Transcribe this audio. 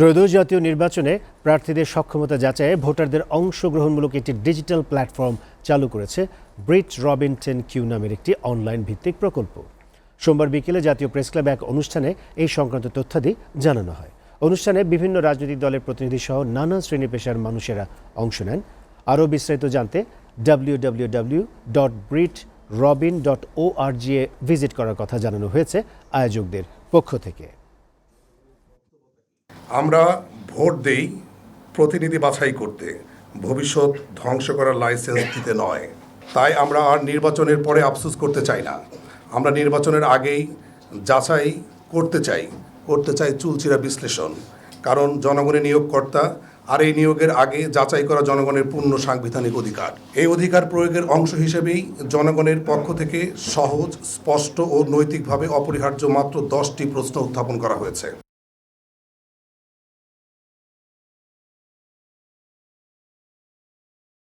ত্রয়োদশ জাতীয় নির্বাচনে প্রার্থীদের সক্ষমতা যাচাইয়ে ভোটারদের অংশগ্রহণমূলক একটি ডিজিটাল প্ল্যাটফর্ম চালু করেছে ব্রিট রবিন 10Q নামের একটি অনলাইন ভিত্তিক প্রকল্প। সোমবার বিকেলে জাতীয় প্রেসক্লাবে এক অনুষ্ঠানে এই সংক্রান্ত তথ্যাদি জানানো হয়। অনুষ্ঠানে বিভিন্ন রাজনৈতিক দলের প্রতিনিধি সহ নানা শ্রেণী পেশার মানুষেরা অংশ নেন। আরও বিস্তারিত জানতে www.britrobin.org এ ভিজিট করার কথা জানানো হয়েছে আয়োজকদের পক্ষ থেকে। আমরা ভোট দেই প্রতিনিধি বাছাই করতে, ভবিষ্যৎ ধ্বংস করার লাইসেন্স দিতে নয়। তাই আমরা আর নির্বাচনের পরে আফসোস করতে চাই না। আমরা নির্বাচনের আগেই যাচাই করতে চাই চুলচিরা বিশ্লেষণ। কারণ জনগণের নিয়োগকর্তা, আর এই নিয়োগের আগে যাচাই করা জনগণের পূর্ণ সাংবিধানিক অধিকার। এই অধিকার প্রয়োগের অংশ হিসেবেই জনগণের পক্ষ থেকে সহজ, স্পষ্ট ও নৈতিকভাবে অপরিহার্য মাত্র 10টি প্রশ্ন উত্থাপন করা হয়েছে।